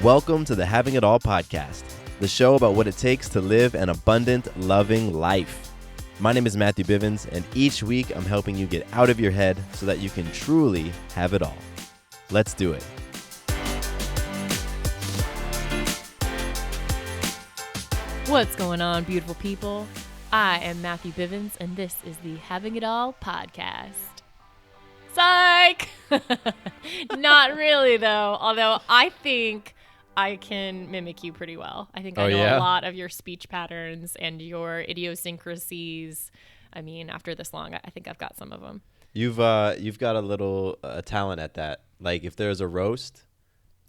Welcome to the Having It All podcast, the show about what it takes to live an abundant, loving life. My name is Matthew Bivens, and each week I'm helping you get out of your head so that you can truly have it all. Let's do it. What's going on, beautiful people? I am Matthew Bivens, and this is the Having It All podcast. Psych! Not really, though. Although I think I can mimic you pretty well. I think I know a lot of your speech patterns and your idiosyncrasies. I mean, after this long, I think I've got some of them. You've got a little talent at that. Like if there's a roast,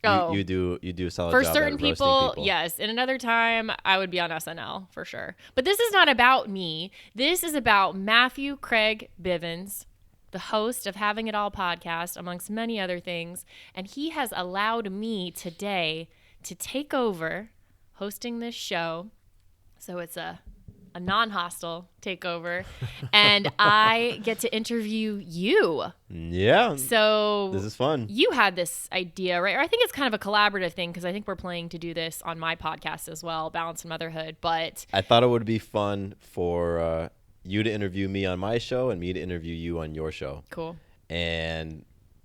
you do a solid for job certain at people, people. yes. In another time, I would be on SNL for sure. But this is not about me. This is about Matthew Craig Bivens, the host of Having It All podcast, amongst many other things. And he has allowed me today to take over hosting this show. So it's a non-hostile takeover. And I get to interview you. Yeah. So this is fun. You had this idea, right? Or I think it's kind of a collaborative thing because I think we're planning to do this on my podcast as well, Balance and Motherhood. But I thought it would be fun for you to interview me on my show and me to interview you on your show. Cool. And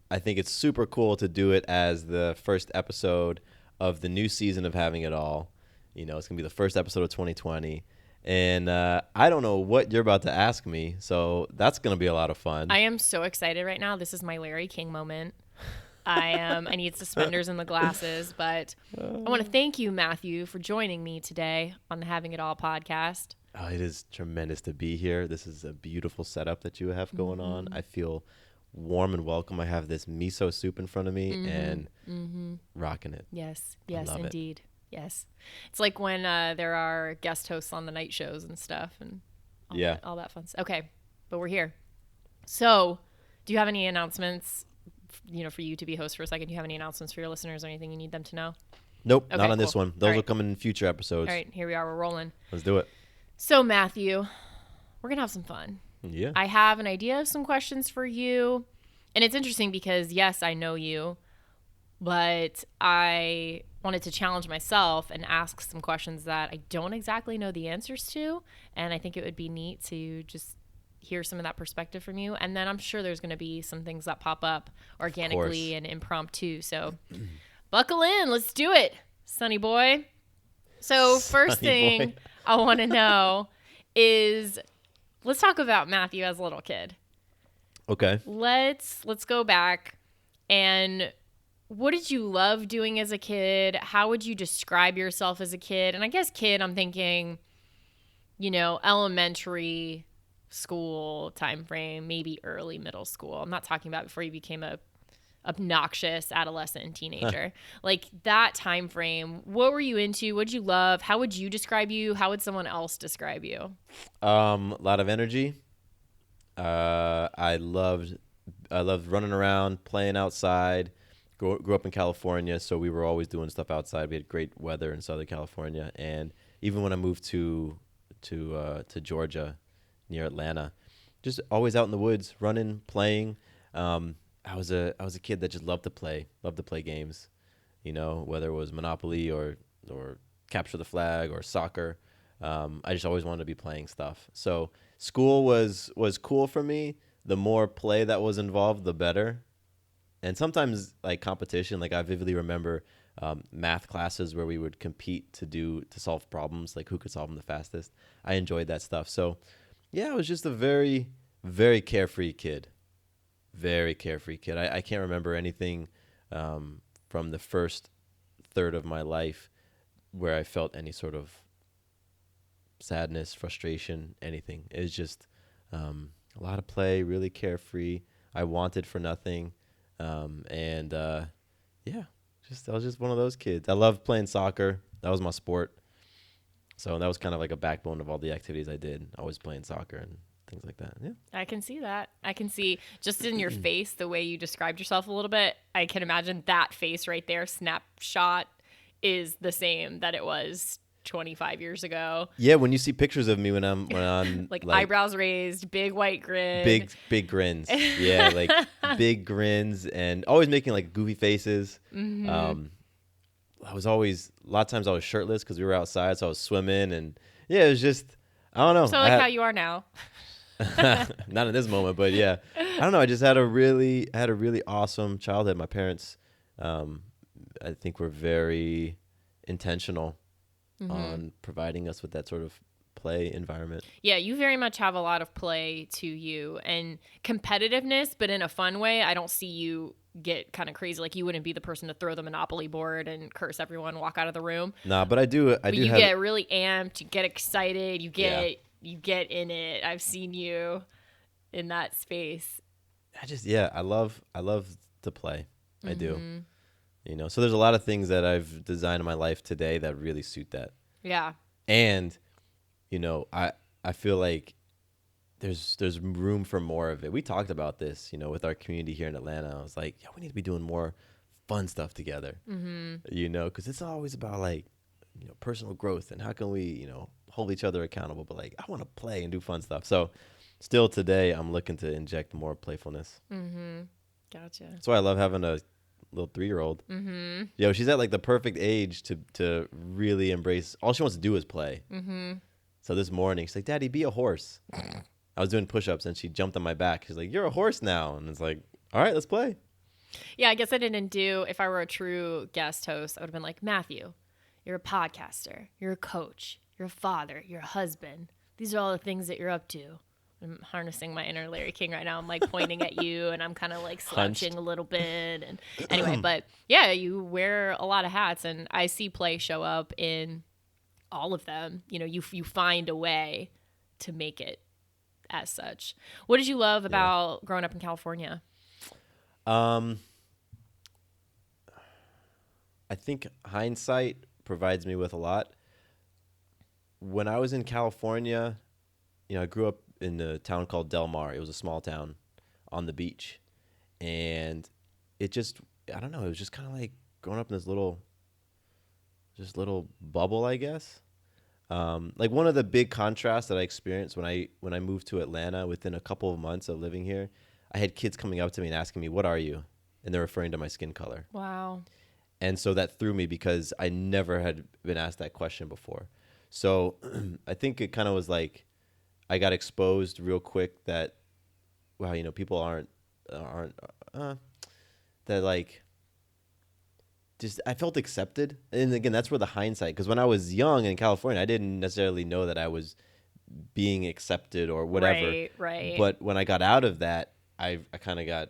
I think it's super cool to do it as the first episode of the new season of Having It All. You know, it's going to be the first episode of 2020. And I don't know what you're about to ask me, so that's going to be a lot of fun. I am so excited right now. This is my Larry King moment. I need suspenders and the glasses, but I want to thank you, Matthew, for joining me today on the Having It All podcast. Oh, it is tremendous to be here. This is a beautiful setup that you have going on. I feel warm and welcome. I have this miso soup in front of me and rocking it. Yes, indeed. Yes. It's like when there are guest hosts on the night shows and stuff and all that fun stuff. Okay, but we're here. So do you have any announcements, for you to be host for a second? Do you have any announcements for your listeners or anything you need them to know? Nope, okay, not on this one. Those will come in future episodes. All right, here we are. We're rolling. Let's do it. So, Matthew, we're going to have some fun. Yeah. I have an idea of some questions for you. And it's interesting because, yes, I know you, but I wanted to challenge myself and ask some questions that I don't exactly know the answers to. And I think it would be neat to just hear some of that perspective from you. And then I'm sure there's going to be some things that pop up organically and impromptu. So buckle in. Let's do it, Sonny boy. So first thing I want to know is, let's talk about Matthew as a little kid. Okay. Let's go back. And what did you love doing as a kid? How would you describe yourself as a kid? And I guess kid, I'm thinking, elementary school time frame, maybe early middle school. I'm not talking about before you became a obnoxious adolescent and teenager. Like that time frame, what were you into? What did you love? How would you describe you? How would someone else describe you? A lot of energy. I loved running around, playing outside. Grew up in California, so we were always doing stuff outside. We had great weather in Southern California, and even when I moved to Georgia, near Atlanta, just always out in the woods, running, playing. I was a kid that just loved to play games, whether it was Monopoly or Capture the Flag or soccer. I just always wanted to be playing stuff. So school was cool for me. The more play that was involved, the better. And sometimes like competition, like I vividly remember math classes where we would compete to solve problems, like who could solve them the fastest. I enjoyed that stuff. So yeah, I was just a very, very carefree kid. Very carefree kid. I can't remember anything from the first third of my life where I felt any sort of sadness, frustration, anything. It was just a lot of play, really carefree. I wanted for nothing. I was just one of those kids. I loved playing soccer. That was my sport. So that was kind of like a backbone of all the activities I did. Always playing soccer and things like that. Yeah. I can see that. I can see just in your face, the way you described yourself a little bit. I can imagine that face right there, snapshot, is the same that it was 25 years ago. Yeah, when you see pictures of me when I'm like eyebrows raised, big white grin. Big grins. Yeah, like big grins and always making like goofy faces. Mm-hmm. I was always a lot of times I was shirtless because we were outside, so I was swimming, and yeah, it was just I don't know. So like how you are now. Not in this moment, but yeah, I don't know. I just had a really awesome childhood. My parents, um, I think, were very intentional on providing us with that sort of play environment. Yeah, you very much have a lot of play to you and competitiveness, but in a fun way. I don't see you get kind of crazy. Like you wouldn't be the person to throw the Monopoly board and curse everyone, walk out of the room. Nah, but I do. I But do you have. get really amped, you get excited, Yeah. you get in it. I've seen you in that space. I love to play. I do. So there's a lot of things that I've designed in my life today that really suit that. Yeah. And I feel like there's room for more of it. We talked about this, with our community here in Atlanta. I was like, yeah, we need to be doing more fun stuff together. Because it's always about like, personal growth and how can we, hold each other accountable. But like, I want to play and do fun stuff. So still today, I'm looking to inject more playfulness. Gotcha. That's why I love having a little 3-year-old. Yo, she's at like the perfect age to really embrace. All she wants to do is play. So this morning, she's like, Daddy, be a horse. I was doing push-ups and she jumped on my back. She's like, you're a horse now. And it's like, all right, let's play. Yeah, I guess I didn't do, if I were a true guest host, I would have been like, Matthew, you're a podcaster, you're a coach, you're a father, you're a husband. These are all the things that you're up to. I'm harnessing my inner Larry King right now. I'm like pointing at you and I'm kind of like slouching a little bit. And anyway, but yeah, you wear a lot of hats and I see play show up in all of them. You find a way to make it as such. What did you love about growing up in California? I think hindsight provides me with a lot. When I was in California, I grew up in a town called Del Mar. It was a small town on the beach. And it just, I don't know, it was just kind of like growing up in this little bubble, I guess. Like one of the big contrasts that I experienced when I moved to Atlanta within a couple of months of living here, I had kids coming up to me and asking me, "What are you?" And they're referring to my skin color. Wow. And so that threw me because I never had been asked that question before. So I think it kind of was like I got exposed real quick that, wow, people aren't that like. Just I felt accepted, and again, that's where the hindsight. Because when I was young in California, I didn't necessarily know that I was being accepted or whatever. Right. But when I got out of that, I kind of got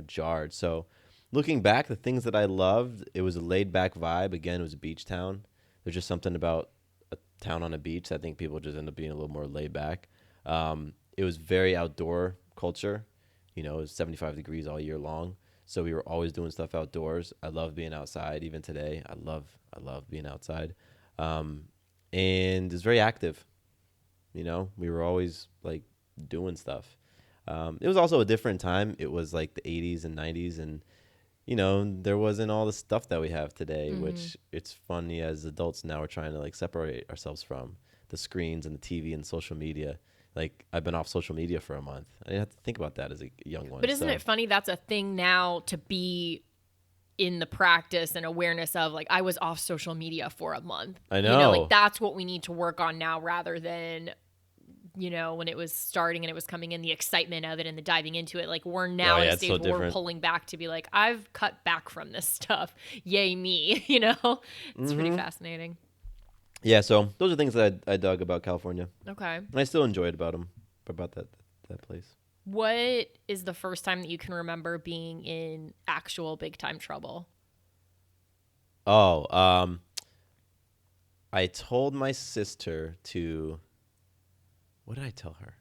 jarred. So looking back, the things that I loved, it was a laid back vibe. Again, it was a beach town. There's just something about a town on a beach. I think people just end up being a little more laid back. It was very outdoor culture. It was 75 degrees all year long. So we were always doing stuff outdoors. I love being outside. Even today, I love being outside. And it's very active. We were always like doing stuff. It was also a different time. It was like the 80s and 90s. And, there wasn't all the stuff that we have today, which it's funny as adults now we're trying to like separate ourselves from the screens and the TV and social media. Like, I've been off social media for a month. I didn't have to think about that as a young one. But isn't it funny? That's a thing now to be in the practice and awareness of, like, I was off social media for a month. I know. Like, that's what we need to work on now rather than, when it was starting and it was coming in, the excitement of it and the diving into it. Like, we're now in a stage where we're pulling back to be like, I've cut back from this stuff. Yay me, It's pretty fascinating. Yeah, so those are things that I dug about California. Okay. And I still enjoyed about that place. What is the first time that you can remember being in actual big time trouble? Oh, I told my sister to, what did I tell her?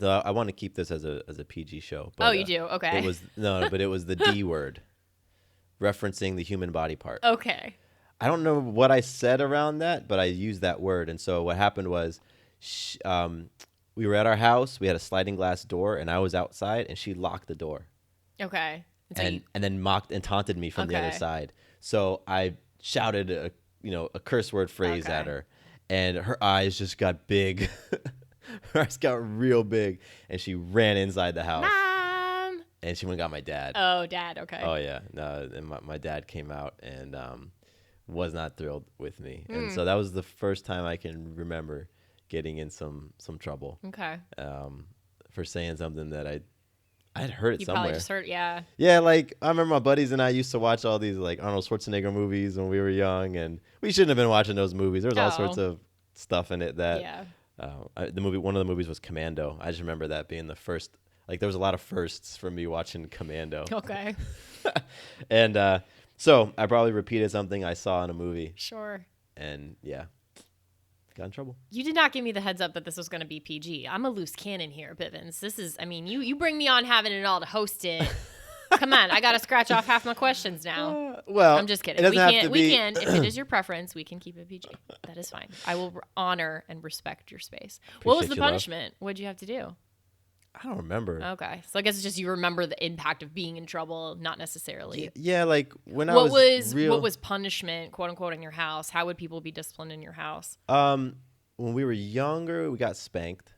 I want to keep this as a PG show. But, you do? Okay. But it was the D word, referencing the human body part. Okay. I don't know what I said around that, but I used that word. And so what happened was we were at our house. We had a sliding glass door, and I was outside, and she locked the door. Okay. And then mocked and taunted me from the other side. So I shouted a curse word phrase at her, and her eyes just got big. Her eyes got real big, and she ran inside the house. Mom! and she went and got my dad. Oh, dad. Okay. Oh yeah, no, and my dad came out and was not thrilled with me, and Mm. so that was the first time I can remember getting in some trouble Okay. for saying something that I had heard it You probably somewhere. just heard, yeah. Yeah, like I remember my buddies and I used to watch all these like Arnold Schwarzenegger movies when we were young, and we shouldn't have been watching those movies. There was all sorts Oh, of stuff in it that yeah. one of the movies was Commando. I just remember that being the first. Like there was a lot of firsts for me watching Commando, Okay. and so I probably repeated something I saw in a movie, Sure. and yeah, got in trouble. You did not give me the heads up that this was going to be PG. I'm a loose cannon here, Bivens. This is, I mean, you bring me on Having It All to host it. Come on, I got to scratch off half my questions now. Well, I'm just kidding. It doesn't have to We be. can, if it is your preference, we can keep it PG. That is fine. I will honor and respect your space. What was Appreciate the your love. punishment? What'd you have to do? I don't remember. Okay, so I guess it's just you remember the impact of being in trouble, not necessarily. Yeah, like when I What was real. what was punishment, quote unquote, in your house? How would people be disciplined in your house? When we were younger, we got spanked.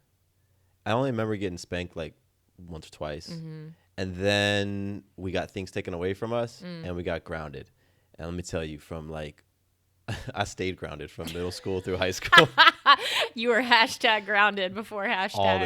I only remember getting spanked like once or twice. Mm-hmm. And then we got things taken away from us Mm. and we got grounded. And let me tell you, from like, I stayed grounded from middle school through high school You were hashtag grounded before all the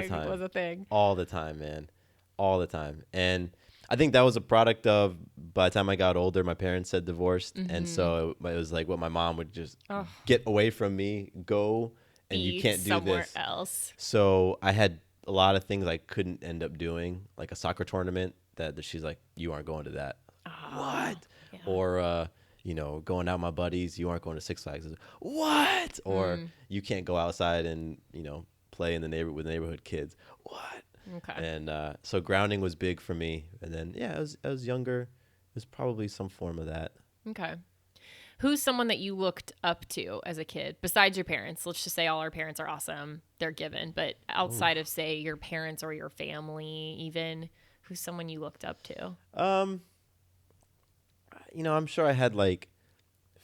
hashtag time. was a thing. All the time, man. All the time. And I think that was a product of, by the time I got older, my parents had divorced. And so it was like what my mom would just Ugh. get away from me, go, and you Be can't do somewhere this. else. So I had a lot of things I couldn't end up doing, like a soccer tournament that she's like, you aren't going to that. What? Yeah. Or, going out with my buddies, you aren't going to Six Flags. What? Or you can't go outside and, play in the neighborhood with the neighborhood kids. What? Okay. And so grounding was big for me. And then, I was younger. It was probably some form of that. Okay. Who's someone that you looked up to as a kid besides your parents? Let's just say all our parents are awesome. They're given. But outside of, say, your parents or your family, even, who's someone you looked up to? I'm sure I had like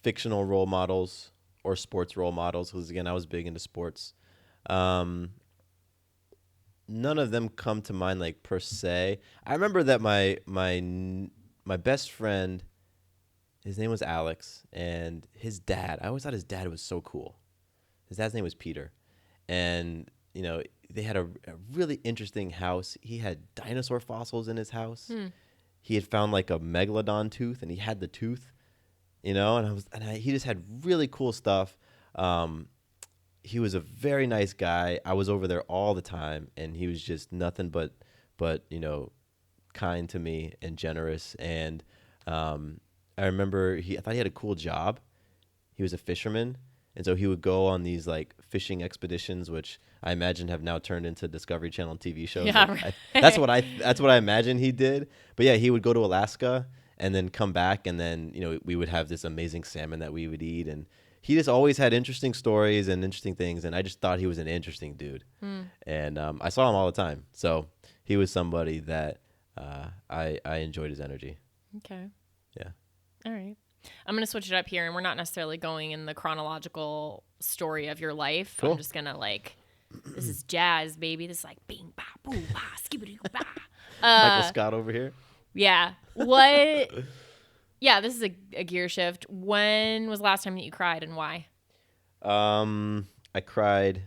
fictional role models or sports role models because, again, I was big into sports. None of them come to mind like per se. I remember that my best friend, his name was Alex, and his dad, I always thought his dad was so cool. His dad's name was Peter. And, they had a really interesting house. He had dinosaur fossils in his house. He had found like a megalodon tooth, and he had the tooth, he just had really cool stuff. He was a very nice guy. I was over there all the time, and he was just nothing but kind to me and generous. And I remember I thought he had a cool job. He was a fisherman, and so he would go on these like fishing expeditions, which I imagine have now turned into Discovery Channel TV shows. Yeah, Like, right. that's what I imagine he did. But yeah, he would go to Alaska and then come back, and then we would have this amazing salmon that we would eat, and he just always had interesting stories and interesting things, and I just thought he was an interesting dude. And I saw him all the time, so he was somebody that I enjoyed his energy. Okay. Yeah. All right. I'm going to switch it up here, and we're not necessarily going in the chronological story of your life. Cool. I'm just going to this is jazz, baby. This is like bing, ba, boo, ba, skibbity, ba. Michael Scott over here. Yeah. What? Yeah, this is a gear shift. When was the last time that you cried, and why? I cried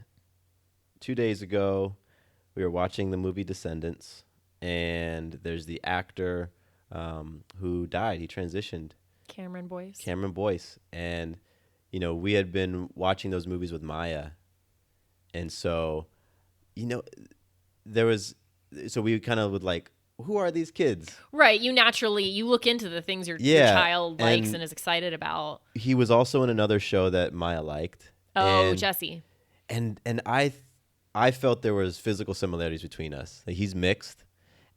2 days ago. We were watching the movie Descendants, and there's the actor who died. He transitioned. Cameron Boyce. And, we had been watching those movies with Maya. And so, we kind of would like, who are these kids? Right. You look into the things your child likes and is excited about. He was also in another show that Maya liked. Oh, Jesse. And I felt there was physical similarities between us. Like, he's mixed.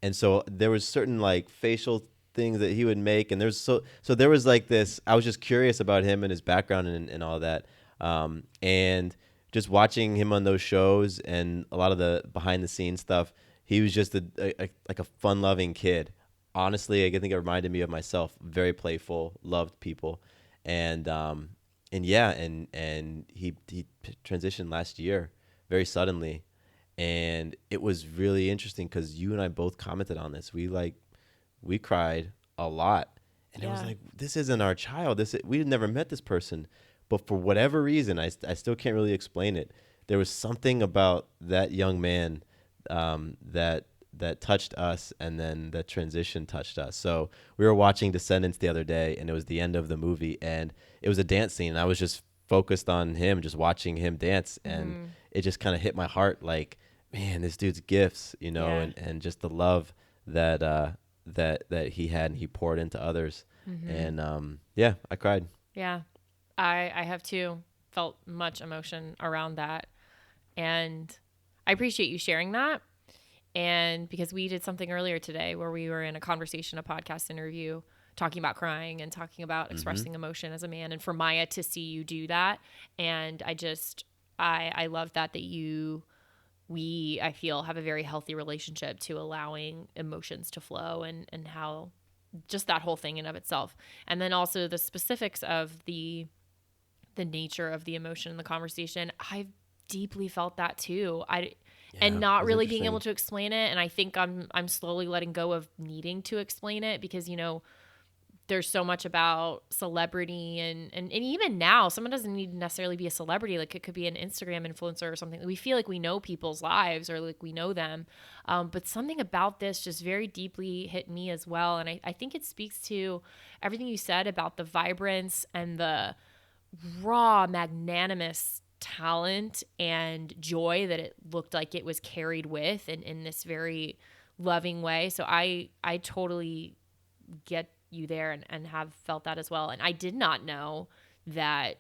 And so there was certain like facial things that he would make, and so there was like this. I was just curious about him and his background and all that, and just watching him on those shows and a lot of the behind the scenes stuff. He was just like a fun loving kid. Honestly, I think it reminded me of myself. Very playful, loved people, and he transitioned last year very suddenly, and it was really interesting because you and I both commented on this. We like we cried a lot. And it was Yeah. like, this isn't our child. We've never met this person. But for whatever reason, I still can't really explain it. There was something about that young man that touched us, and then the transition touched us. So we were watching Descendants the other day, and it was the end of the movie, and it was a dance scene. And I was just focused on him, just watching him dance, and it just kind of hit my heart like, man, this dude's gifts, Yeah. and just the love that that he had and he poured into others. And yeah, I cried. Yeah. I have too felt much emotion around that. And I appreciate you sharing that. And because we did something earlier today where we were in a conversation, a podcast interview, talking about crying and talking about expressing emotion as a man. And for Maya to see you do that. And I love that I feel have a very healthy relationship to allowing emotions to flow and how just that whole thing in of itself. And then also the specifics of the nature of the emotion in the conversation. I've deeply felt that too. And not that's really being interesting. able to explain it. And I think I'm slowly letting go of needing to explain it because, there's so much about celebrity and even now someone doesn't need to necessarily be a celebrity. Like it could be an Instagram influencer or something. We feel like we know people's lives or like we know them. But something about this just very deeply hit me as well. And I think it speaks to everything you said about the vibrance and the raw, magnanimous talent and joy that it looked like it was carried with and in this very loving way. So I totally get you there and have felt that as well. And I did not know that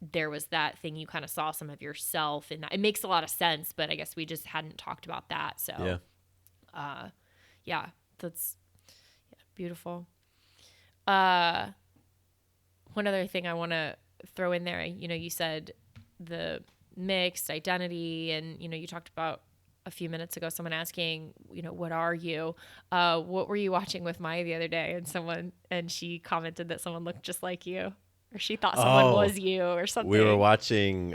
there was that thing you kind of saw some of yourself in that. It makes a lot of sense, but I guess we just hadn't talked about that. So yeah, that's beautiful. One other thing I want to throw in there, you said the mixed identity and, you talked about a few minutes ago, someone asking, what are you? What were you watching with Maya the other day? And she commented that someone looked just like you, or she thought someone Oh, was you or something. we were watching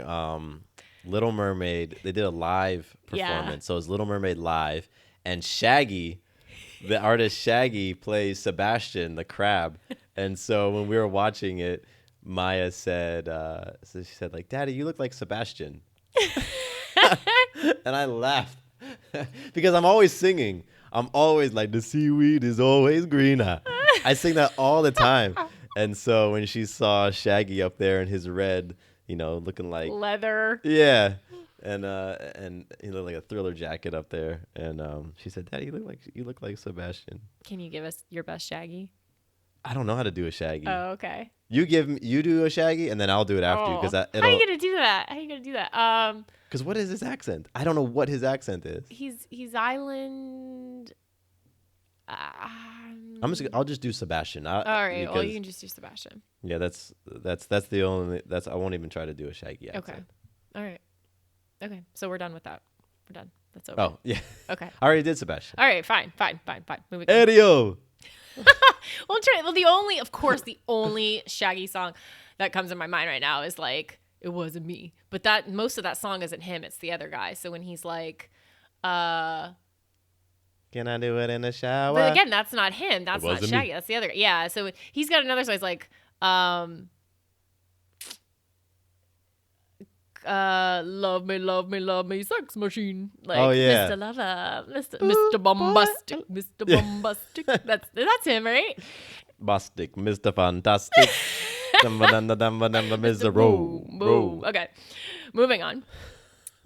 Little Mermaid. They did a live Yeah. performance. So it was Little Mermaid live. And Shaggy, the artist Shaggy, plays Sebastian, the crab. And so when we were watching it, Maya said, so she said, like, Daddy, you look like Sebastian. And I laughed because I'm always singing. I'm always like, the seaweed is always greener. I sing that all the time. And so when she saw Shaggy up there in his red, looking like Leather. yeah, and he looked like a Thriller jacket up there, and she said, "Daddy, you look like Sebastian." Can you give us your best Shaggy? I don't know how to do a Shaggy. Oh, okay. You do a Shaggy, and then I'll do it after you because How are you gonna do that? How are you gonna do that? Because what is his accent? I don't know what his accent is. He's island. I'll just do Sebastian. All right. Well, you can just do Sebastian. Yeah, that's the only I won't even try to do a Shaggy accent. Okay. All right. Okay. So we're done with that. We're done. That's over. Oh yeah. Okay. I already did Sebastian. All right. Fine. Moving on. Adio. Well, the only Shaggy song that comes in my mind right now is like, it wasn't me. But that most of that song isn't him, it's the other guy. So when he's like, Can I do it in the shower? but again, that's not him. That's not wasn't Shaggy. me. That's the other guy. Yeah. So he's got another song. He's like, love me, sex machine. Like, Oh, yeah. Mr. Lover, Mr. Bombastic, Mr. Bombastic. That's him, right? Bostic, Mr. Fantastic. Mr. Boom, boom. Okay, moving on.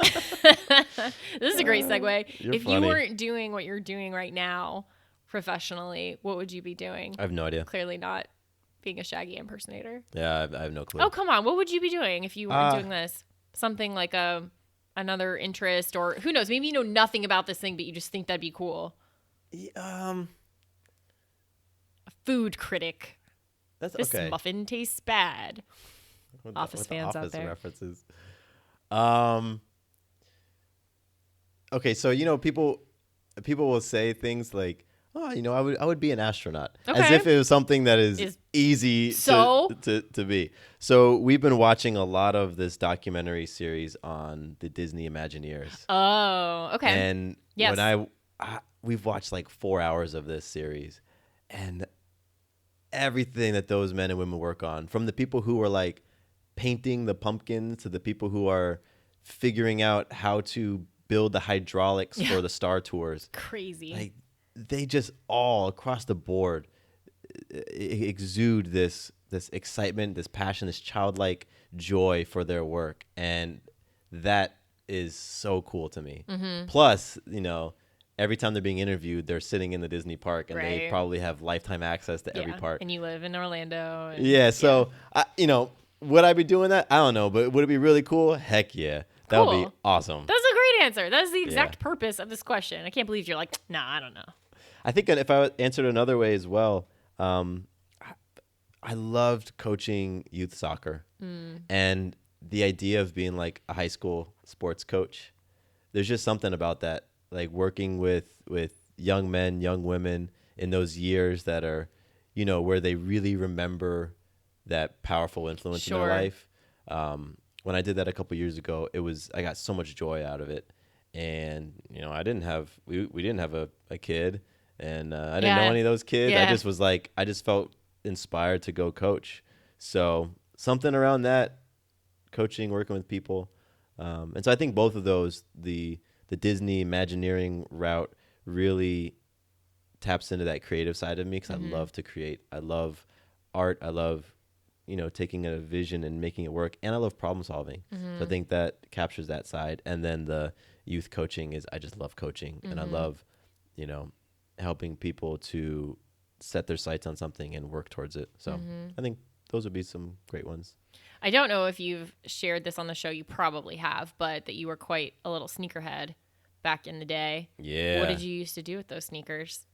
This is a great segue. You're If funny. you weren't doing what you're doing right now professionally, what would you be doing? I have no idea. Clearly not being a Shaggy impersonator. Yeah, I have no clue. Oh, come on. What would you be doing if you weren't doing this? Something like another interest, or who knows? Maybe you know nothing about this thing, but you just think that'd be cool. A food critic. That's This okay. muffin tastes bad. With Office with fans out Office there. references. Okay, so people will say things like, "Oh, I would be an astronaut," as Okay. if it was something that is easy to be. So we've been watching a lot of this documentary series on the Disney Imagineers. Oh, okay. And Yes. when we've watched like 4 hours of this series, And everything that those men and women work on, from the people who are like painting the pumpkins to the people who are figuring out how to build the hydraulics Yeah. for the Star Tours, Crazy. like they just all across the board exude this excitement, this passion, this childlike joy for their work, and that is so cool to me. Plus, every time they're being interviewed, they're sitting in the Disney park, and they Right. probably have lifetime access to every Yeah. part. And you live in Orlando. And, Yeah, so would I be doing that? I don't know, but would it be really cool? Heck yeah, that would be Cool. awesome. That's a great answer. That's the Yeah. exact purpose of this question. I can't believe you're like, nah, I don't know. I think that if I answered another way as well, I loved coaching youth soccer, and the idea of being like a high school sports coach. There's just something about that, like working with young men, young women in those years that are, where they really remember that powerful influence in Sure. their life. When I did that a couple years ago, I got so much joy out of it. And, I didn't have, we didn't have a kid, and I didn't know Yeah. any of those kids. Yeah. I just felt inspired to go coach. So something around that, coaching, working with people. And so I think both of those, the Disney Imagineering route really taps into that creative side of me, because I love to create. I love art. I love, taking a vision and making it work. And I love problem solving. So I think that captures that side. And then the youth coaching is, I just love coaching. And I love, helping people to set their sights on something and work towards it. So I think those would be some great ones. I don't know if you've shared this on the show. You probably have, but that you were quite a little sneakerhead back in the day. Yeah. What did you used to do with those sneakers?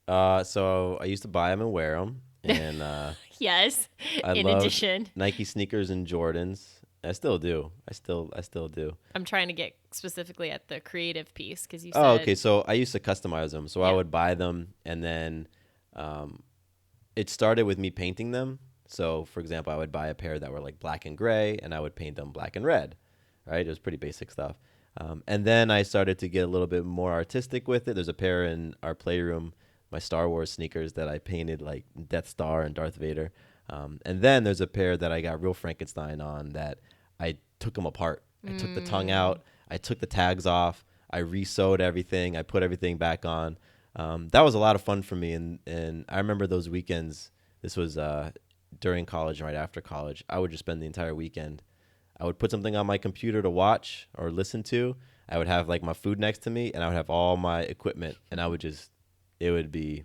So I used to buy them and wear them. And Yes. I In loved addition, Nike sneakers and Jordans. I still do. I still do. I'm trying to get specifically at the creative piece because you said. Oh, okay. So I used to customize them. So I Yeah. would buy them, and then it started with me painting them. So, for example, I would buy a pair that were like black and gray, and I would paint them black and red. Right? It was pretty basic stuff. And then I started to get a little bit more artistic with it. There's a pair in our playroom, my Star Wars sneakers, that I painted like Death Star and Darth Vader. And then there's a pair that I got real Frankenstein on, that I took them apart. I took the tongue out. I took the tags off. I re-sewed everything. I put everything back on. That was a lot of fun for me. And I remember those weekends. This was during college and right after college. I would just spend the entire weekend. I would put something on my computer to watch or listen to. I would have like my food next to me, and I would have all my equipment, and it would be,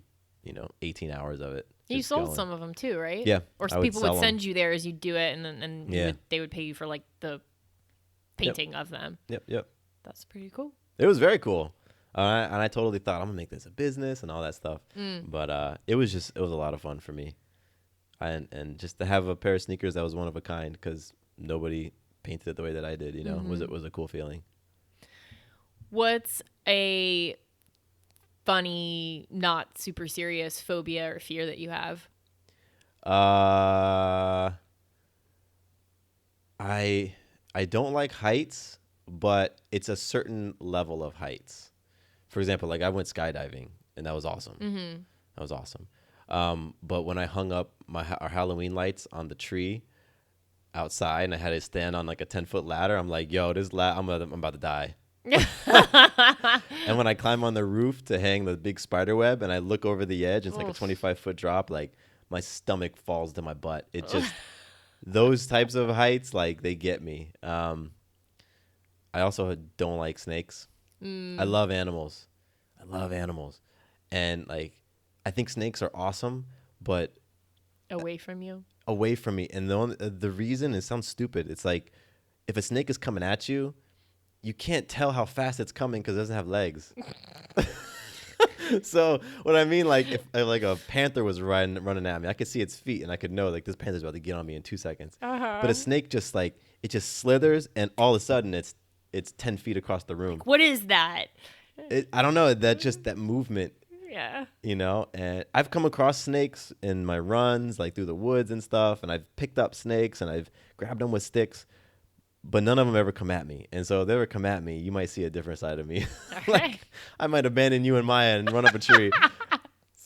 18 hours of it. You just sold going. some of them too, right? Yeah, Or I would people would sell 'em. send you there as you do it, and then Yeah. they would pay you for like the painting of them. Yep. That's pretty cool. It was very cool. And I totally thought, I'm gonna make this a business and all that stuff. But it was a lot of fun for me. And just to have a pair of sneakers that was one of a kind, because nobody painted it the way that I did, was a cool feeling. What's a funny, not super serious phobia or fear that you have? I don't like heights, but it's a certain level of heights. For example, like I went skydiving, and that was awesome. That was awesome. But when I hung up our Halloween lights on the tree outside, and I had to stand on like a 10-foot ladder, I'm like, yo, I'm about to die. And when I climb on the roof to hang the big spider web, and I look over the edge, it's like a 25-foot drop, like my stomach falls to my butt. It just, those types of heights, like they get me. I also don't like snakes. I love animals. And like, I think snakes are awesome, but Away from you? away from me. And the reason, it sounds stupid, it's like, if a snake is coming at you, you can't tell how fast it's coming because it doesn't have legs. So what I mean, like if like a panther was running at me, I could see its feet, and I could know like this panther's about to get on me in 2 seconds. But a snake just like, it just slithers, and all of a sudden it's 10 feet across the room. What is that? I don't know, that movement, Yeah. and I've come across snakes in my runs, like through the woods and stuff, and I've picked up snakes and I've grabbed them with sticks, but none of them ever come at me. And so if they ever come at me, you might see a different side of me. All Like right. I might abandon you and Maya and run up a tree.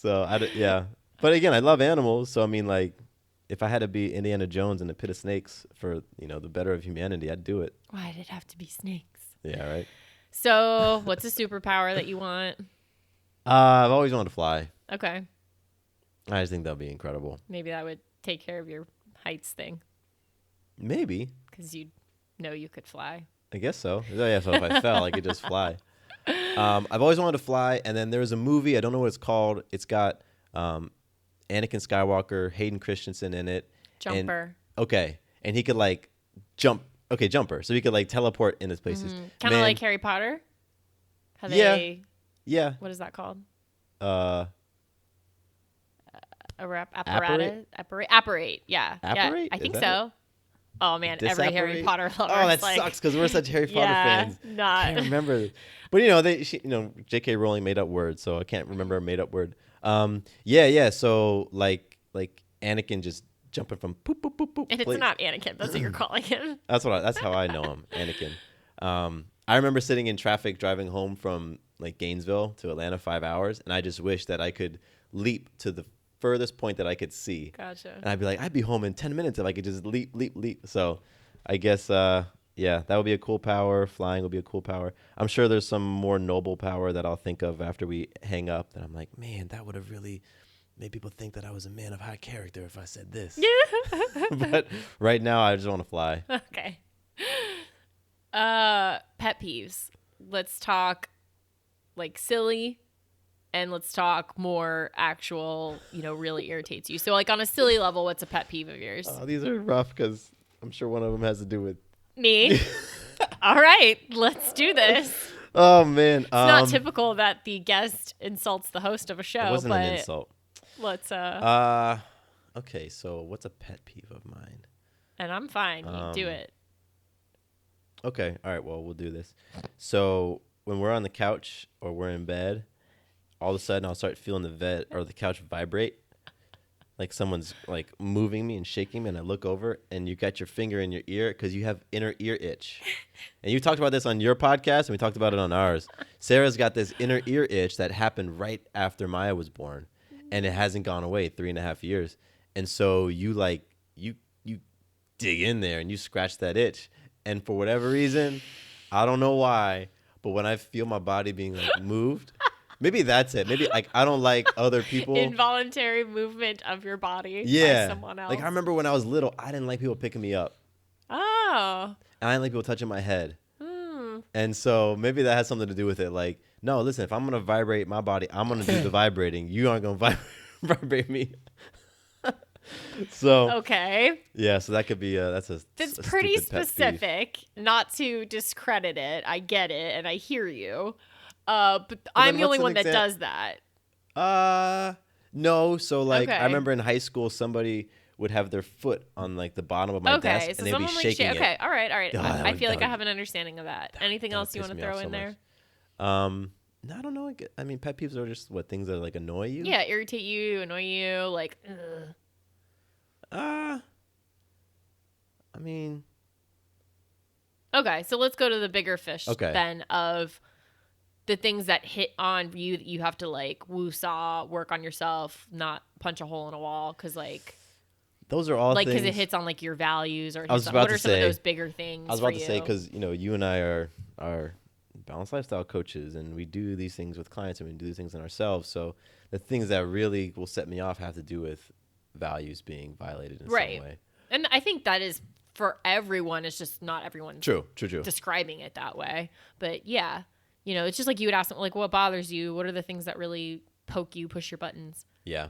So yeah. But again, I love animals. So I mean, like, if I had to be Indiana Jones in a pit of snakes for the better of humanity, I'd do it. Why did it have to be snakes? Yeah, right. So, what's a superpower that you want? I've always wanted to fly. Okay. I just think that'd be incredible. Maybe that would take care of your heights thing Maybe. because you'd know you could fly. I guess so. Oh, yeah, so if I fell, I could just fly. I've always wanted to fly, and then there was a movie. I don't know what it's called. It's got Anakin Skywalker, Hayden Christensen in it. Jumper. And he could like jump. Okay, jumper. So he could like teleport in his places. Kind of like Harry Potter. How Yeah. they, Yeah. what is that called? Uh, Apparatus? Apparate. Yeah. Apparate? Yeah, I Is think that so. Oh, man. Every Harry Disapparate? Potter lover. Oh, that sucks because we're such Harry Potter fans. I Not. can't remember. But J.K. Rowling made up words, so I can't remember a made up word. Yeah. So like Anakin just jumping from poop poop poop poop. And it's not Anakin. That's what you're calling him. That's how I know him, Anakin. I remember sitting in traffic driving home from like Gainesville to Atlanta 5 hours, and I just wish that I could leap to the furthest point that I could see. Gotcha. And I'd be like, I'd be home in 10 minutes if I could just leap. So I guess, yeah, that would be a cool power. Flying would be a cool power. I'm sure there's some more noble power that I'll think of after we hang up that I'm like, man, that would have really made people think that I was a man of high character if I said this. But right now, I just want to fly. Okay. Pet peeves. Let's talk like silly, and let's talk more actual, really irritates you. So like on a silly level, what's a pet peeve of yours? These are rough because I'm sure one of them has to do with Me? All right, let's do this. Oh, man. It's not typical that the guest insults the host of a show. It wasn't but an insult. Let's Okay, so what's a pet peeve of mine? And I'm fine. You do it. Okay, all right, well, we'll do this. So when we're on the couch or we're in bed, all of a sudden I'll start feeling the couch vibrate. Like someone's like moving me and shaking me, and I look over and you got your finger in your ear because you have inner ear itch. And you talked about this on your podcast, and we talked about it on ours. Sarah's got this inner ear itch that happened right after Maya was born, and it hasn't gone away 3.5 years. And so you dig in there and you scratch that itch. And for whatever reason, I don't know why, but when I feel my body being like moved, maybe that's it. Maybe like I don't like other people. Involuntary movement of your body Yeah. by someone else. Like I remember when I was little, I didn't like people picking me up. Oh. And I didn't like people touching my head. And so maybe that has something to do with it. Like, no, listen, if I'm going to vibrate my body, I'm going to do the vibrating. You aren't going to vibrate me. So okay, yeah, so that could be that's pretty specific. Not to discredit it, I get it and I hear you. But I'm the only one that does that. No. So like, okay. I remember in high school, somebody would have their foot on like the bottom of my desk, so and they'd be shaking it. Okay, all right. Oh, I feel like I have an understanding of that. Anything else you want to throw in there? No, I don't know. I mean, pet peeves are just things that like annoy you. Yeah, irritate you, annoy you, like. I mean. Okay, so let's go to the bigger fish then of the things that hit on you that you have to like woo-saw, work on yourself, not punch a hole in a wall, because like. Those are all like things. Because it hits on like your values or what are some of those bigger things. I was about to say because you and I are balanced lifestyle coaches, and we do these things with clients, and we do these things in ourselves. So the things that really will set me off have to do with values being violated in some way. And I think that is for everyone. It's just not everyone true describing it that way. But yeah, it's just like you would ask them, like, what bothers you? What are the things that really poke you, push your buttons? Yeah.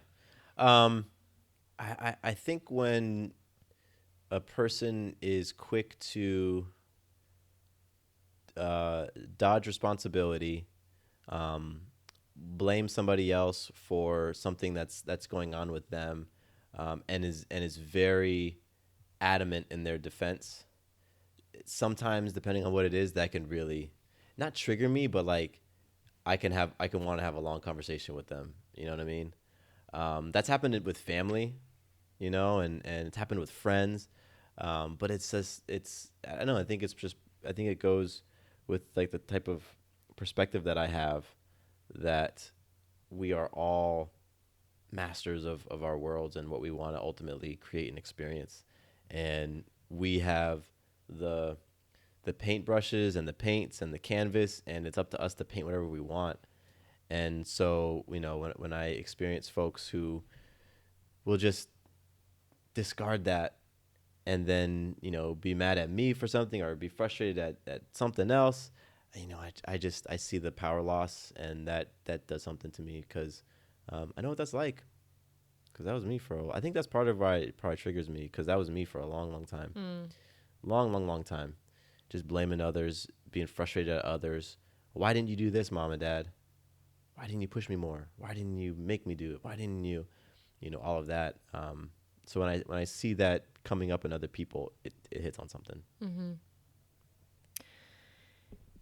I think when a person is quick to dodge responsibility, blame somebody else for something that's going on with them, and is very adamant in their defense. Sometimes, depending on what it is, that can really not trigger me, but like I can want to have a long conversation with them. You know what I mean? That's happened with family, and it's happened with friends. But it's just, I don't know. I think it goes with like the type of perspective that I have, that we are all masters of our worlds and what we want to ultimately create and experience. And we have the the paintbrushes and the paints and the canvas, and it's up to us to paint whatever we want. And so, when I experience folks who will just discard that and then, be mad at me for something or be frustrated at something else, I see the power loss, and that does something to me because I know what that's like. Because that was me I think that's part of why it probably triggers me, because that was me for a long, long time. Long, long, long time. Just blaming others, being frustrated at others. Why didn't you do this, mom and dad? Why didn't you push me more? Why didn't you make me do it? Why didn't you, all of that. So when I see that coming up in other people, it hits on something. Mm-hmm.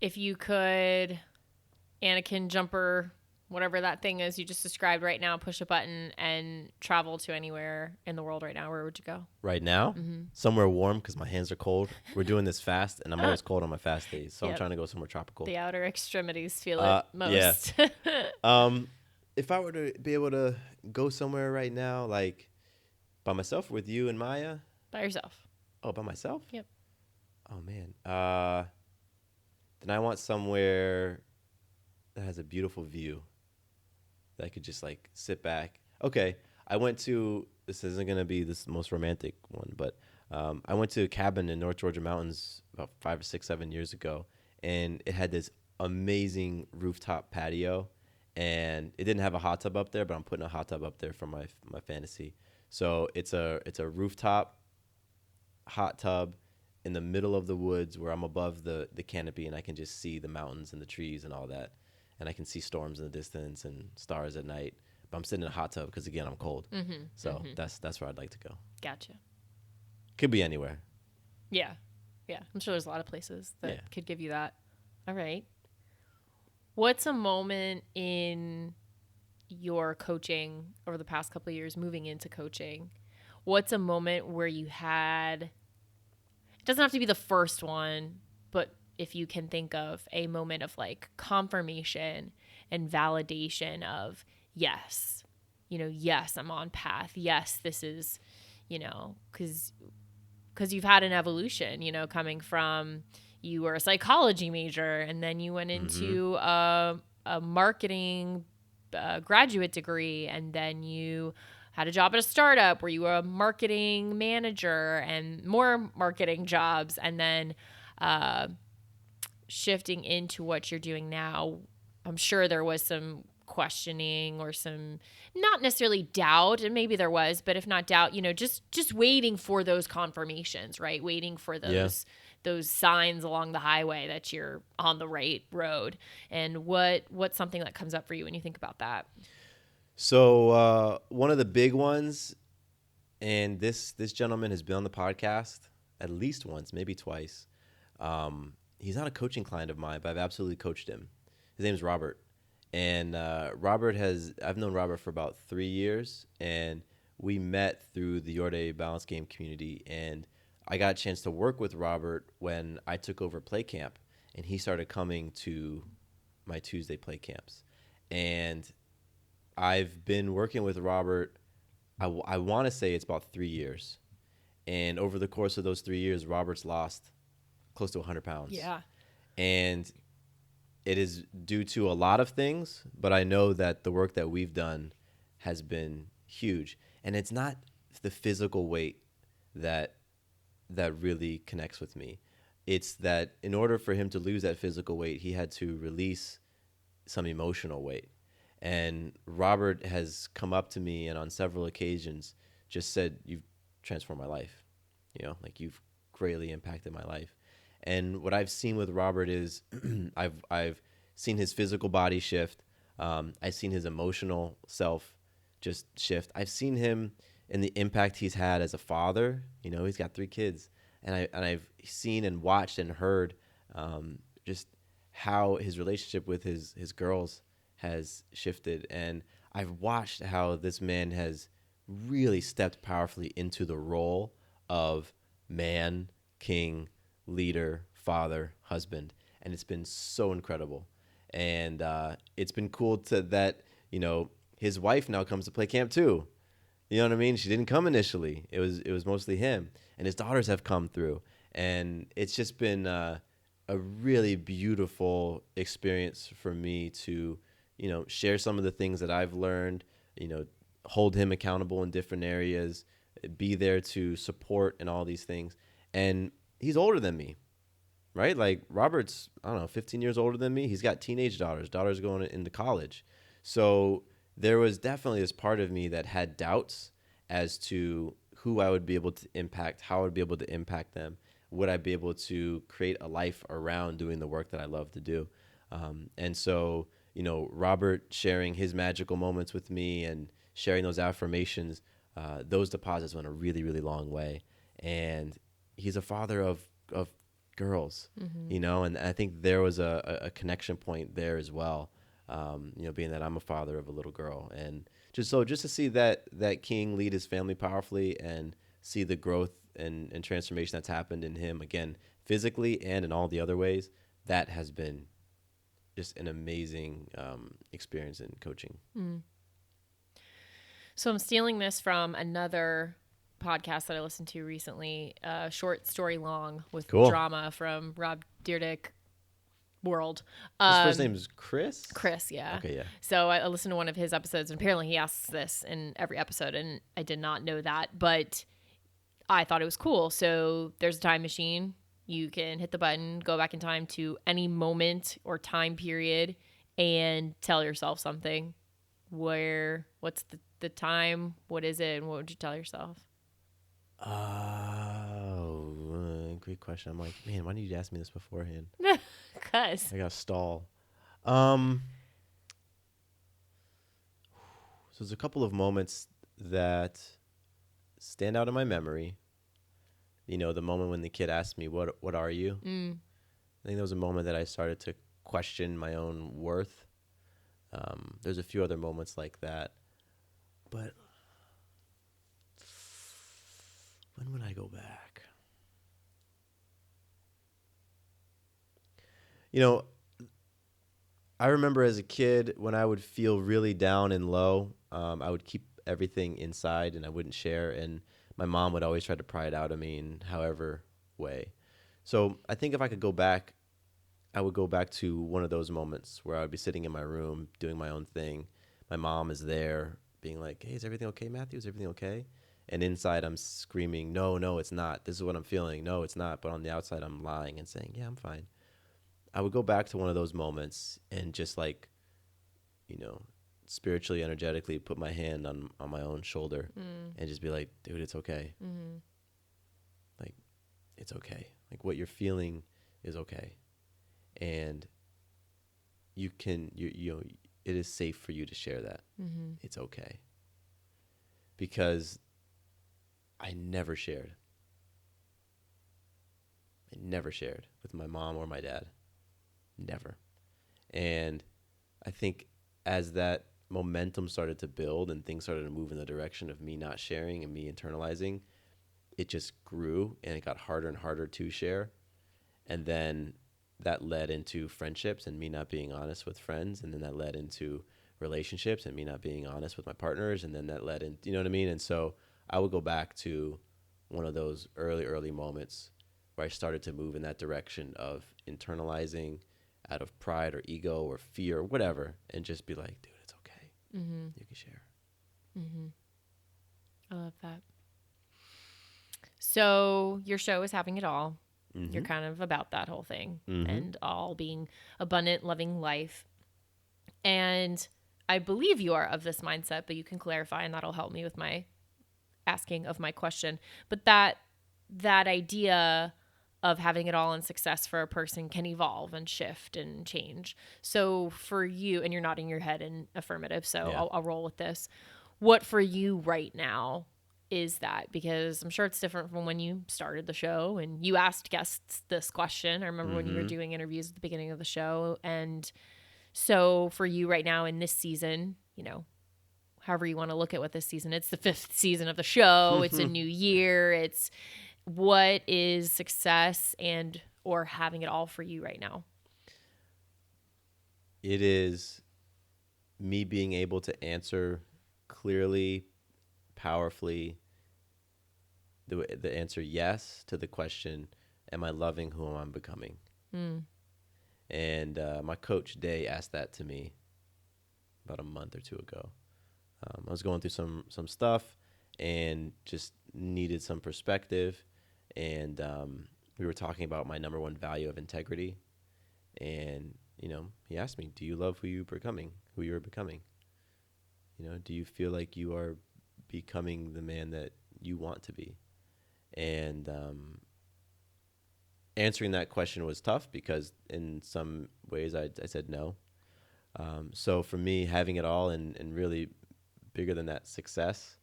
If you could, Anakin jumper, whatever that thing is you just described right now, push a button and travel to anywhere in the world right now, where would you go? Right now, somewhere warm because my hands are cold. We're doing this fast, and I'm always cold on my fast days, so I'm trying to go somewhere tropical. The outer extremities feel it most. Yeah. If I were to be able to go somewhere right now, like by myself, with you and Maya. By yourself. Oh, by myself? Yep. Oh man. Then I want somewhere that has a beautiful view that I could just like sit back. Okay, this isn't going to be this most romantic one, but I went to a cabin in North Georgia mountains about 5 or 6, 7 years ago, and it had this amazing rooftop patio, and it didn't have a hot tub up there, but I'm putting a hot tub up there for my fantasy. So it's a rooftop hot tub in the middle of the woods where I'm above the canopy, and I can just see the mountains and the trees and all that. And I can see storms in the distance and stars at night. But I'm sitting in a hot tub because, again, I'm cold. So that's where I'd like to go. Gotcha. Could be anywhere. Yeah. Yeah. I'm sure there's a lot of places that could give you that. All right. What's a moment in your coaching over the past couple of years, moving into coaching? What's a moment where you had, it doesn't have to be the first one, but if you can think of a moment of like confirmation and validation of, yes, yes, I'm on path. Yes, this is, because you've had an evolution, coming from, you were a psychology major and then you went into a marketing graduate degree, and then you had a job at a startup where you were a marketing manager and more marketing jobs, and then shifting into what you're doing now. I'm sure there was some questioning or some, not necessarily doubt, and maybe there was, but if not doubt, just waiting for those confirmations, right? Waiting for those signs along the highway that you're on the right road. And what's something that comes up for you when you think about that? So one of the big ones, and this gentleman has been on the podcast at least once, maybe twice. He's not a coaching client of mine, but I've absolutely coached him. His name's Robert. And I've known Robert for about 3 years, and we met through the Your Day Balance Game community. And I got a chance to work with Robert when I took over play camp, and he started coming to my Tuesday play camps. And I've been working with Robert, I want to say it's about 3 years. And over the course of those 3 years, Robert's lost close to 100 pounds. Yeah. And it is due to a lot of things, but I know that the work that we've done has been huge. And it's not the physical weight that really connects with me. It's that in order for him to lose that physical weight, he had to release some emotional weight. And Robert has come up to me and on several occasions just said, "You've transformed my life. Like you've greatly impacted my life." And what I've seen with Robert is I've seen his physical body shift. I've seen his emotional self just shift. I've seen him in the impact he's had as a father. He's got 3 kids, and I've seen and watched and heard just how his relationship with his girls has shifted. And I've watched how this man has really stepped powerfully into the role of man, king, leader, father, husband. And it's been so incredible. And it's been cool to that, his wife now comes to play camp too. You know what I mean? She didn't come initially. It was mostly him, and his daughters have come through, and it's just been a really beautiful experience for me to, share some of the things that I've learned. You know, hold him accountable in different areas, be there to support and all these things. And he's older than me, right? Like Robert's, I don't know, 15 years older than me. He's got teenage daughters going into college. So there was definitely this part of me that had doubts as to who I would be able to impact, how I would be able to impact them. Would I be able to create a life around doing the work that I love to do? And so, Robert sharing his magical moments with me and sharing those affirmations, those deposits went a really, really long way. And he's a father of girls, and I think there was a connection point there as well. Being that I'm a father of a little girl, and just to see that king lead his family powerfully and see the growth and transformation that's happened in him again, physically and in all the other ways, that has been just an amazing experience in coaching. So I'm stealing this from another podcast that I listened to recently, Short Story Long with Cool. Drama from Rob Dyrdek World. His first name is Chris? Chris, yeah. Okay, yeah. So I listened to one of his episodes, and apparently he asks this in every episode, and I did not know that, but I thought it was cool. So there's a time machine. You can hit the button, go back in time to any moment or time period, and tell yourself something. What's the time? What is it? And what would you tell yourself? Great question. I'm like, man, why didn't you ask me this beforehand? Because I got to stall. So there's a couple of moments that stand out in my memory. The moment when the kid asked me, what are you? I think there was a moment that I started to question my own worth. There's a few other moments like that. But when would I go back? I remember as a kid when I would feel really down and low, I would keep everything inside and I wouldn't share. And my mom would always try to pry it out of me in however way. So I think if I could go back, I would go back to one of those moments where I would be sitting in my room doing my own thing. My mom is there being like, hey, is everything okay, Matthew? Is everything okay? And inside I'm screaming, no, it's not. This is what I'm feeling. No, it's not. But on the outside I'm lying and saying, yeah, I'm fine. I would go back to one of those moments and just like, spiritually, energetically put my hand on my own shoulder and just be like, dude, it's okay. Like, it's okay. Like what you're feeling is okay. And you can, it is safe for you to share that. It's okay. Because I never shared with my mom or my dad. Never. And I think as that momentum started to build and things started to move in the direction of me not sharing and me internalizing, it just grew and it got harder and harder to share. And then that led into friendships and me not being honest with friends. And then that led into relationships and me not being honest with my partners. And then that led in, you know what I mean? And so I would go back to one of those early moments where I started to move in that direction of internalizing out of pride or ego or fear or whatever, and just be like, dude, it's okay. You can share. I love that. So your show is Having It All. You're kind of about that whole thing and all being abundant, loving life. And I believe you are of this mindset, but you can clarify and that'll help me with my asking of my question. But that idea of having it all and success for a person can evolve and shift and change. So for you, and you're nodding your head in affirmative, so Yeah. I'll roll with this. What for you right now is that? Because I'm sure it's different from when you started the show and you asked guests this question. I remember when you were doing interviews at the beginning of the show. And so for you right now in this season, however you want to look at what this season, it's the 5th season of the show. It's a new year. It's what is success and or having it all for you right now? It is me being able to answer clearly, powerfully, the answer yes to the question, am I loving who I'm becoming? Mm. And my coach Day asked that to me about a month or two ago. I was going through some stuff and just needed some perspective. And we were talking about my number one value of integrity. And, he asked me, do you love who you're becoming? Do you feel like you are becoming the man that you want to be? And answering that question was tough because in some ways I said no. So for me, having it all and really bigger than that success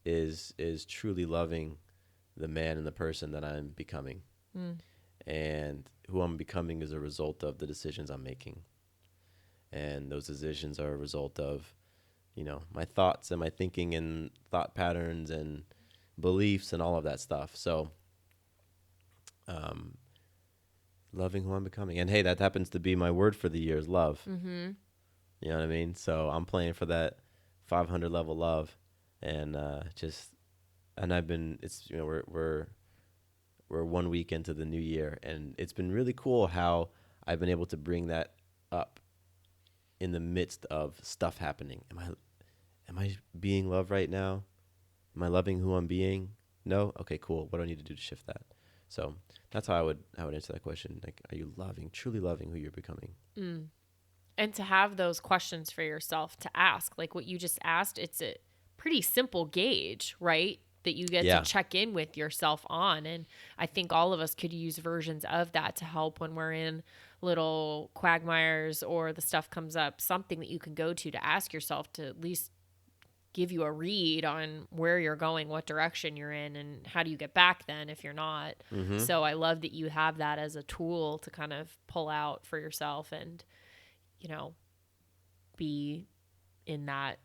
is truly loving the man and the person that I'm becoming. Mm. And who I'm becoming is a result of the decisions I'm making. And those decisions are a result of, my thoughts and my thinking and thought patterns and beliefs and all of that stuff. So, loving who I'm becoming. And hey, that happens to be my word for the year is love. Mm-hmm. You know what I mean? So I'm playing for that 500 level love. And I've been, we're 1 week into the new year, and it's been really cool how I've been able to bring that up in the midst of stuff happening. Am I being loved right now? Am I loving who I'm being? No? Okay, cool. What do I need to do to shift that? So that's how I would answer that question. Like, are you truly loving who you're becoming? Mm. And to have those questions for yourself to ask, like what you just asked, it's a pretty simple gauge, right? That you get to Yeah. check in with yourself on. And I think all of us could use versions of that to help when we're in little quagmires or the stuff comes up, something that you can go to ask yourself to at least give you a read on where you're going, what direction you're in, and how do you get back then if you're not. Mm-hmm. So I love that you have that as a tool to kind of pull out for yourself and, be in that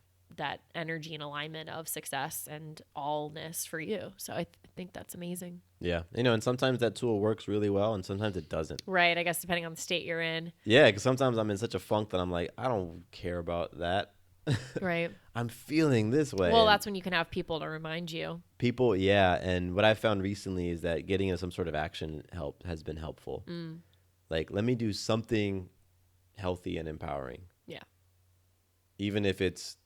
energy and alignment of success and allness for you. So I think that's amazing. Yeah. And sometimes that tool works really well and sometimes it doesn't. Right. I guess depending on the state you're in. Yeah, because sometimes I'm in such a funk that I'm like, I don't care about that. Right. I'm feeling this way. Well, that's when you can have people to remind you. People, yeah. And what I found recently is that getting into some sort of action has been helpful. Mm. Like, let me do something healthy and empowering. Yeah. Even if it's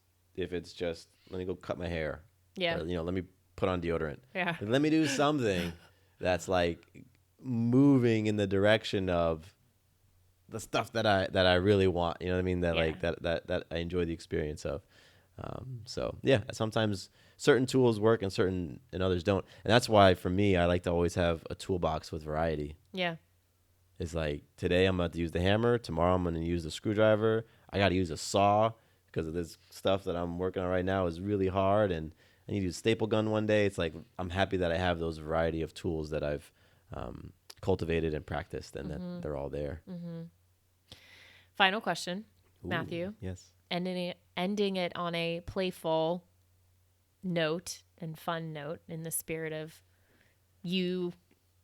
just, let me go cut my hair. Yeah. Or, let me put on deodorant. Yeah. Let me do something that's like moving in the direction of the stuff that I really want. You know what I mean? That Yeah. like that I enjoy the experience of. So yeah, sometimes certain tools work and others don't. And that's why for me, I like to always have a toolbox with variety. Yeah. It's like today I'm about to use the hammer. Tomorrow I'm going to use the screwdriver. I got to use a saw because of this stuff that I'm working on right now is really hard. And I need to use a staple gun one day. It's like I'm happy that I have those variety of tools that I've cultivated and practiced and that they're all there. Mm-hmm. Final question, Ooh, Matthew. yes. Ending it on a playful note and fun note in the spirit of you,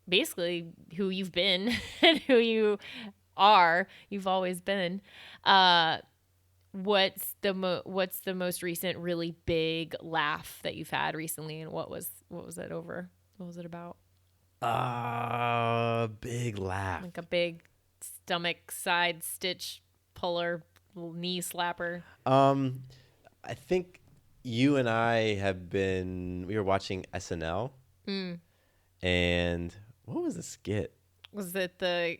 basically who you've been and who you are. You've always been. What's the most recent really big laugh that you've had recently, and what was it over? What was it about? Big laugh. Like a big stomach side stitch puller, knee slapper. I think you and I we were watching SNL. Mm. And what was the skit? Was it the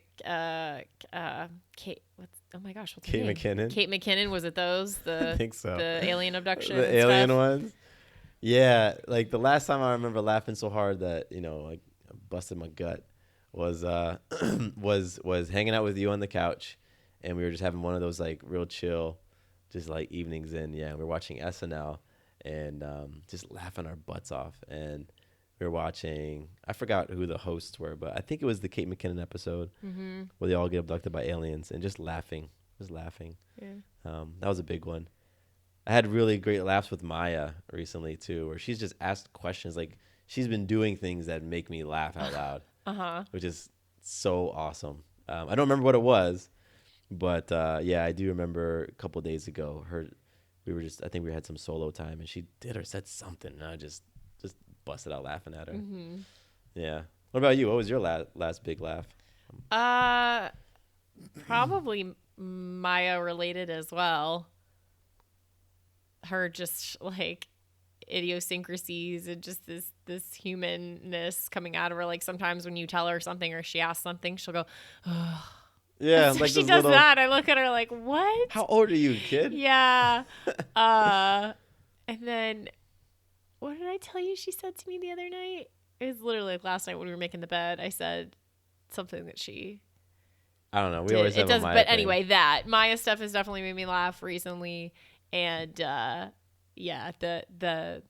Kate? Oh my gosh, what's her Kate name? McKinnon? Kate McKinnon. Was it those? I think so. The alien abduction. The and alien stuff? ones. Yeah, like the last time I remember laughing so hard that like I busted my gut was was hanging out with you on the couch, and we were just having one of those like real chill, just like evenings in. Yeah, we were watching SNL and just laughing our butts off. And we were watching, I forgot who the hosts were, but I think it was the Kate McKinnon episode where they all get abducted by aliens and just laughing. Yeah. That was a big one. I had really great laughs with Maya recently too, where she's just asked questions. Like she's been doing things that make me laugh out loud, Uh-huh. which is so awesome. I don't remember what it was, But yeah, I do remember a couple days ago, we were just, I think we had some solo time, and she did or said something, and I just busted out laughing at her. Mm-hmm. Yeah. What about you? What was your last big laugh? Uh, Probably Maya related as well. Her just like idiosyncrasies and just this humanness coming out of her. Like sometimes when you tell her something or she asks something, she'll go, oh. Yeah, So like she this does little. that. I look at her like, what? How old are you, kid? Yeah. Uh, and then what did I tell you she said to me the other night? It was literally like last night when we were making the bed. I said something that she I don't know. We did. always It have a does, Maya but thing. anyway, that Maya stuff has definitely made me laugh recently, and yeah, the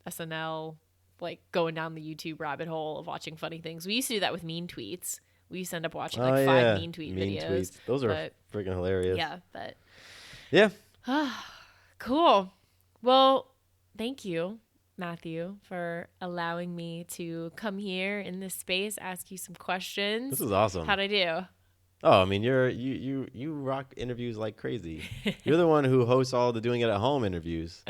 SNL like going down the YouTube rabbit hole of watching funny things. We used to do that with mean tweets. We used to end up watching Oh like 5 yeah, mean tweet mean videos, tweets. Those are but freaking hilarious. yeah, but Yeah. cool. Well, thank you, Matthew, for allowing me to come here in this space, ask you some This questions. is awesome. How'd I do? Oh, I mean, you rock interviews like crazy. You're the one who hosts all the doing it at home interviews.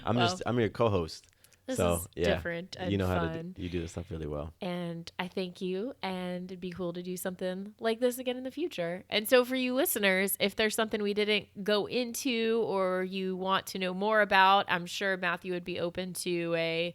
Well, I'm your co-host. this So is yeah, different you and know how to fun. you do this stuff really well. And I thank you. And it'd be cool to do something like this again in the future. And so, for you listeners, if there's something we didn't go into or you want to know more about, I'm sure Matthew would be open to a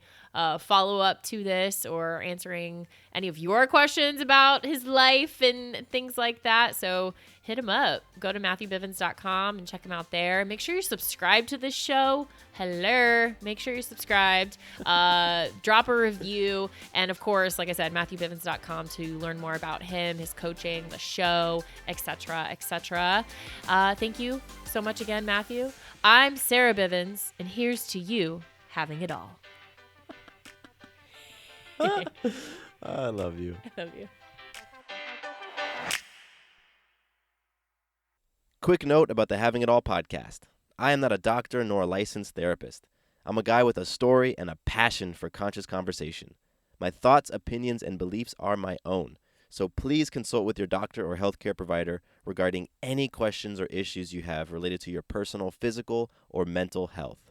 follow up to this or answering any of your questions about his life and things like that. So, hit him up. Go to MatthewBivens.com and check him out there. Make sure you're subscribed to this show. Hello. Make sure you're subscribed. Drop a review. And of course, like I said, MatthewBivens.com to learn more about him, his coaching, the show, etc., etc. Thank you so much again, Matthew. I'm Sarah Bivens, and here's to you having it all. I love you. I love you. Quick note about the Having It All podcast. I am not a doctor nor a licensed therapist. I'm a guy with a story and a passion for conscious conversation. My thoughts, opinions, and beliefs are my own. So please consult with your doctor or healthcare provider regarding any questions or issues you have related to your personal, physical, or mental health.